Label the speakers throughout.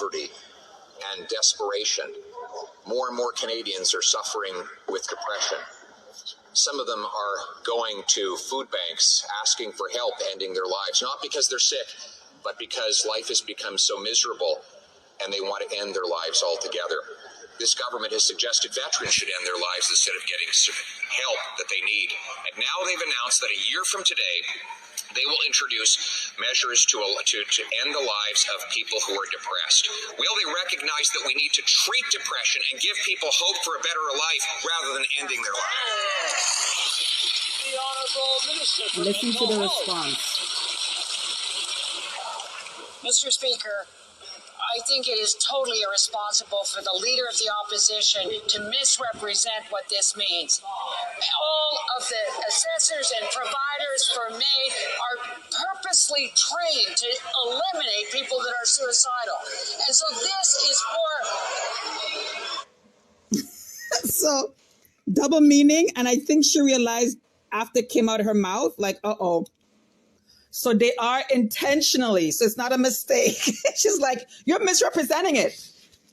Speaker 1: poverty and desperation. More and more Canadians are suffering with depression. Some of them are going to food banks asking for help ending their lives, not because they're sick, but because life has become so miserable and they want to end their lives altogether. This government has suggested veterans should end their lives instead of getting help that they need. And now they've announced that a year from today, they will introduce measures to end the lives of people who are depressed. Will they recognize that we need to treat depression and give people hope for a better life rather than ending their life?
Speaker 2: The Honourable Minister for
Speaker 3: Listen to the
Speaker 2: Mental Health.
Speaker 3: response.
Speaker 4: Mr. Speaker, I think it is totally irresponsible for the Leader of the Opposition to misrepresent what this means. All of the assessors and providers for MAiD are purposely trained to eliminate people that are suicidal. And so this is for...
Speaker 3: So, double meaning, and I think she realized after it came out of her mouth, like, uh-oh. So they are intentionally, so it's not a mistake. She's like, you're misrepresenting it.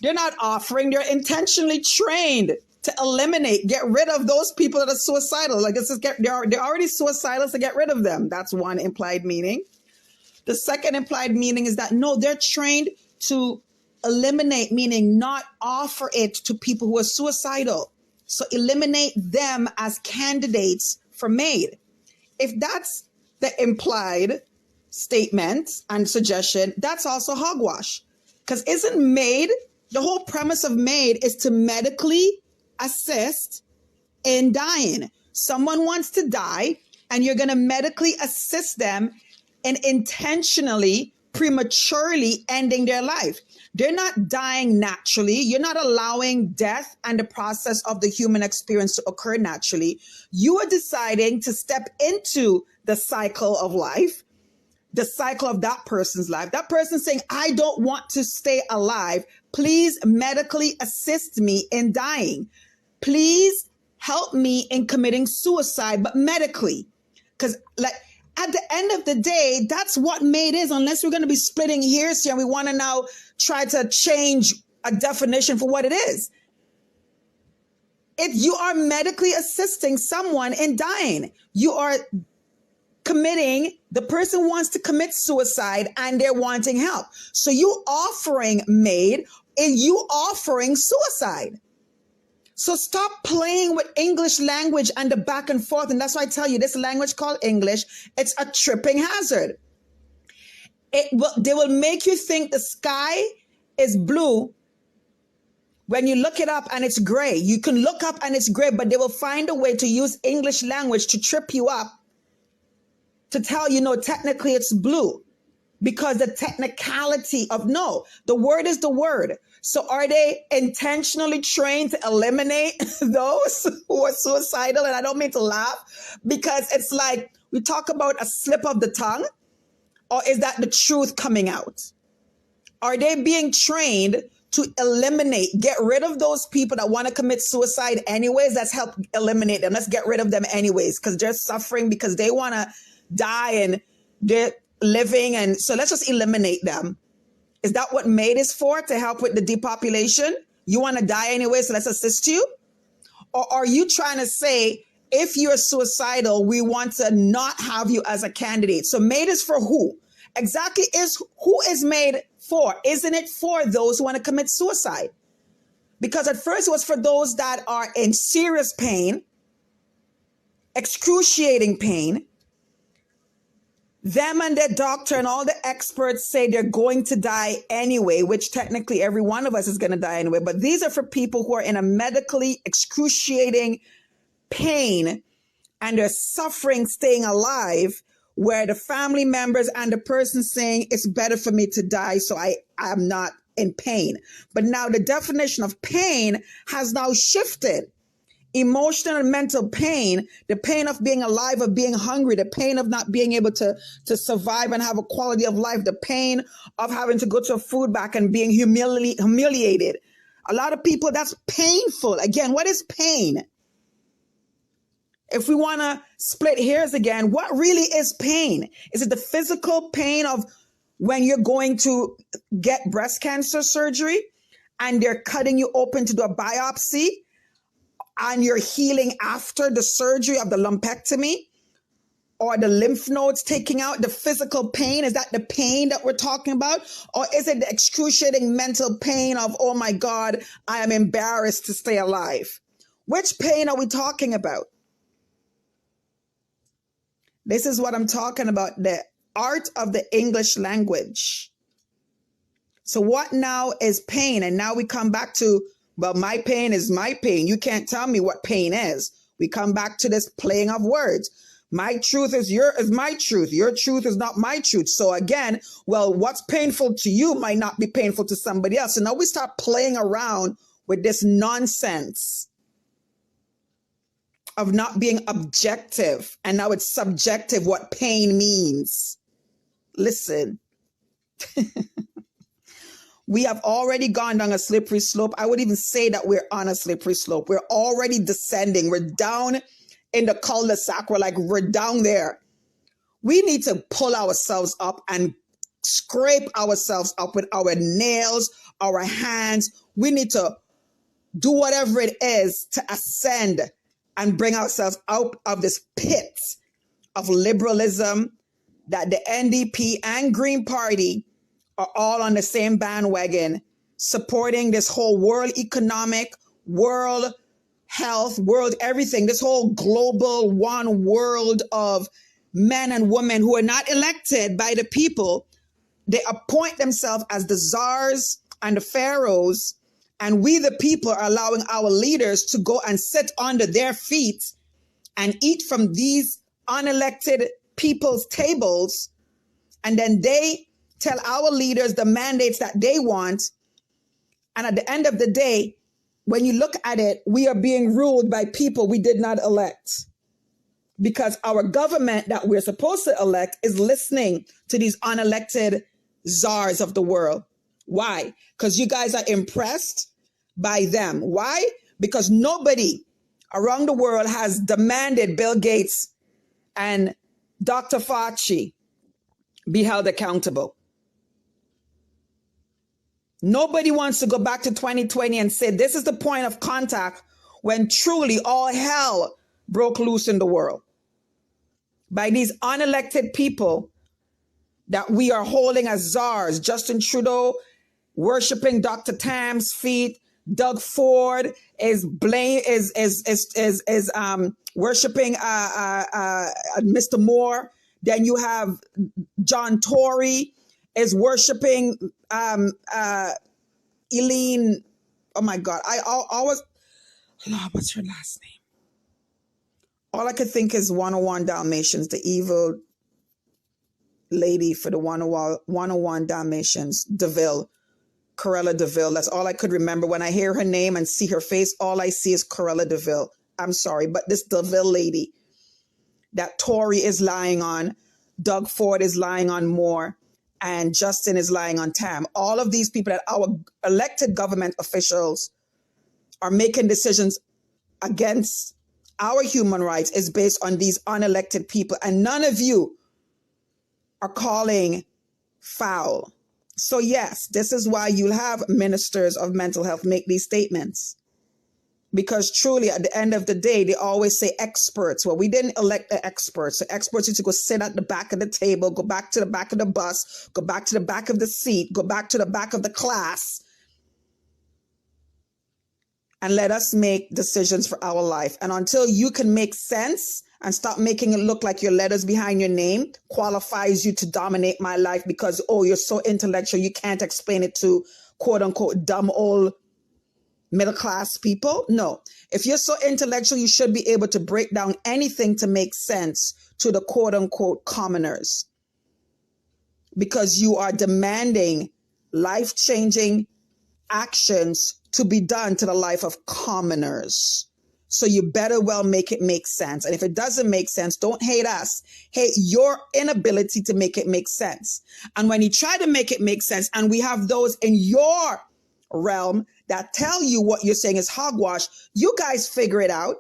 Speaker 3: They're not offering, they're intentionally trained to eliminate, get rid of those people that are suicidal. Like, they're already suicidal, so get rid of them. That's one implied meaning. The second implied meaning is that, no, they're trained to eliminate, meaning not offer it to people who are suicidal. So eliminate them as candidates for MAiD. If that's the implied statement and suggestion, that's also hogwash. Because isn't MAiD, the whole premise of MAiD is to medically assist in dying. Someone wants to die, and you're going to medically assist them in intentionally, prematurely ending their life. They're not dying naturally. You're not allowing death and the process of the human experience to occur naturally. You are deciding to step into the cycle of life, the cycle of that person's life. That person saying, I don't want to stay alive. Please medically assist me in dying. Please help me in committing suicide, but medically. Because like at the end of the day, that's what MAiD is, unless we're going to be splitting hairs here and we want to now try to change a definition for what it is. If you are medically assisting someone in dying, you are committing, the person wants to commit suicide and they're wanting help. So you offering MAiD and you offering suicide. So stop playing with English language and the back and forth. And that's why I tell you, this language called English, it's a tripping hazard. They will make you think the sky is blue when you look it up and it's gray. You can look up and it's gray, but they will find a way to use English language to trip you up, to tell you, no, technically it's blue, because the technicality of no, the word is the word. So are they intentionally trained to eliminate those who are suicidal? And I don't mean to laugh, because it's like we talk about a slip of the tongue, or is that the truth coming out? Are they being trained to eliminate, get rid of those people that want to commit suicide anyways? Let's help eliminate them. Let's get rid of them anyways, because they're suffering, because they want to die and they're living. And so let's just eliminate them. Is that what MAiD is for? To help with the depopulation? You want to die anyway, so let's assist you? Or are you trying to say, if you're suicidal, we want to not have you as a candidate? So MAiD is for who? Exactly, who is MAiD for? Isn't it for those who want to commit suicide? Because at first it was for those that are in serious pain, excruciating pain. Them and their doctor and all the experts say they're going to die anyway, which technically every one of us is going to die anyway. But these are for people who are in a medically excruciating pain and they're suffering, staying alive, where the family members and the person saying it's better for me to die, so I'm not in pain. But now the definition of pain has now shifted. Emotional and mental pain, the pain of being alive, of being hungry, the pain of not being able to survive and have a quality of life, the pain of having to go to a food bank and being humiliated. A lot of people, that's painful. Again, what is pain? If we want to split hairs again, what really is pain? Is it the physical pain of when you're going to get breast cancer surgery and they're cutting you open to do a biopsy and you're healing after the surgery of the lumpectomy or the lymph nodes taking out, the physical pain? Is that the pain that we're talking about? Or is it the excruciating mental pain of, oh my God, I am embarrassed to stay alive? Which pain are we talking about? This is what I'm talking about, the art of the English language. So what now is pain? And now we come back to, well, my pain is my pain. You can't tell me what pain is. We come back to this playing of words. My truth is my truth. Your truth is not my truth. So again, well, what's painful to you might not be painful to somebody else. So now we start playing around with this nonsense of not being objective. And now it's subjective what pain means. Listen, we have already gone down a slippery slope. I would even say that we're on a slippery slope. We're already descending. We're down in the cul-de-sac. We're down there. We need to pull ourselves up and scrape ourselves up with our nails, our hands. We need to do whatever it is to ascend and bring ourselves out of this pit of liberalism that the NDP and Green Party are all on the same bandwagon, supporting this whole world economic, world health, world everything, this whole global one world of men and women who are not elected by the people. They appoint themselves as the czars and the pharaohs, and we the people are allowing our leaders to go and sit under their feet and eat from these unelected people's tables, and then they tell our leaders the mandates that they want. And at the end of the day, when you look at it, we are being ruled by people we did not elect, because our government that we're supposed to elect is listening to these unelected czars of the world. Why? Because you guys are impressed by them. Why? Because nobody around the world has demanded Bill Gates and Dr. Fauci be held accountable. Nobody wants to go back to 2020 and say this is the point of contact when truly all hell broke loose in the world by these unelected people that we are holding as czars. Justin Trudeau worshiping Dr. Tam's feet. Doug Ford is worshiping Mr. Moore. Then you have John Tory is worshiping Eileen. Oh my God. I always, what's her last name? All I could think is 101 Dalmatians, the evil lady for the 101 Dalmatians, DeVille, Corella DeVille. That's all I could remember. When I hear her name and see her face, all I see is Corella DeVille. I'm sorry, but this DeVille lady that Tory is lying on, Doug Ford is lying on Moore, and Justin is lying on Tam. All of these people that our elected government officials are making decisions against our human rights is based on these unelected people. And none of you are calling foul. So yes, this is why you'll have ministers of mental health make these statements. Because truly, at the end of the day, they always say experts. Well, we didn't elect the experts. The experts need to go sit at the back of the table, go back to the back of the bus, go back to the back of the seat, go back to the back of the class, and let us make decisions for our life. And until you can make sense and stop making it look like your letters behind your name qualifies you to dominate my life because, oh, you're so intellectual, you can't explain it to quote unquote dumb old middle class people. No, if you're so intellectual, you should be able to break down anything to make sense to the quote unquote commoners, because you are demanding life-changing actions to be done to the life of commoners. So you better well make it make sense. And if it doesn't make sense, don't hate us. Hate your inability to make it make sense. And when you try to make it make sense, and we have those in your realm that tell you what you're saying is hogwash, you guys figure it out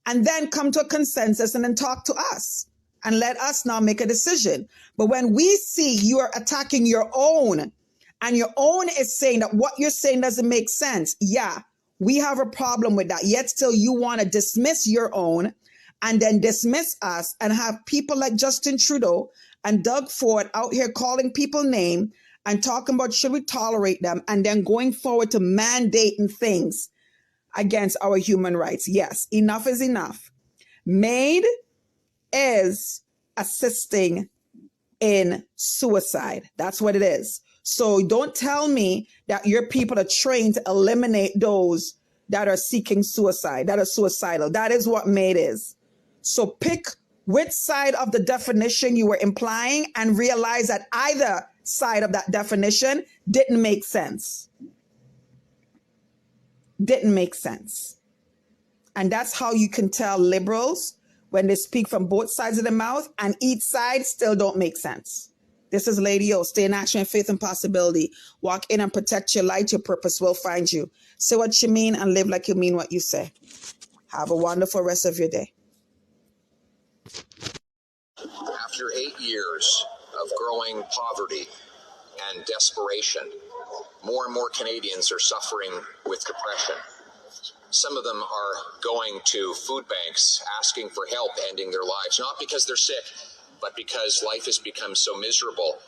Speaker 3: and then come to a consensus and then talk to us. and let us now make a decision. But when we see you are attacking your own, and your own is saying that what you're saying doesn't make sense, yeah, we have a problem with that. Yet still you want to dismiss your own and then dismiss us and have people like Justin Trudeau and Doug Ford out here calling people name and talking about should we tolerate them, and then going forward to mandating things against our human rights. Yes, enough is enough. MAiD is assisting in suicide. That's what it is. So don't tell me that your people are trained to eliminate those that are seeking suicide, that are suicidal. That is what MAiD is. So pick which side of the definition you were implying and realize that either side of that definition didn't make sense. Didn't make sense. And that's how you can tell liberals when they speak from both sides of the mouth and each side still don't make sense. This is Lady O. Stay in action, faith, and possibility. Walk in and protect your light. Your purpose will find you. Say what you mean and live like you mean what you say. Have a wonderful rest of your day.
Speaker 1: After 8 years of growing poverty and desperation, more and more Canadians are suffering with depression. Some of them are going to food banks asking for help ending their lives, not because they're sick, but because life has become so miserable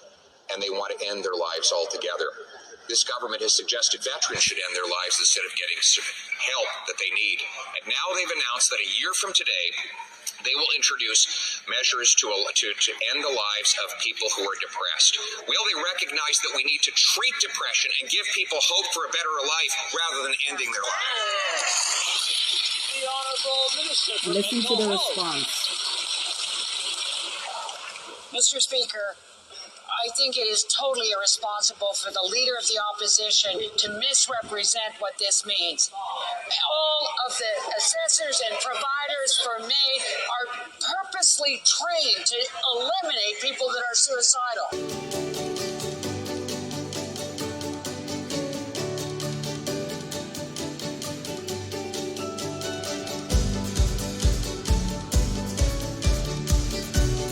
Speaker 1: and they want to end their lives altogether. This government has suggested veterans should end their lives instead of getting help that they need. And now they've announced that a year from today, they will introduce measures to end the lives of people who are depressed. Will they recognize that we need to treat depression and give people hope for a better life rather than ending their lives?
Speaker 2: The Honourable Minister for
Speaker 3: Listen to the
Speaker 2: Mental Health.
Speaker 3: response.
Speaker 4: Mr. Speaker, I think it is totally irresponsible for the Leader of the Opposition to misrepresent what this means. All of the assessors and providers for MAiD are purposely trained to eliminate people that are suicidal.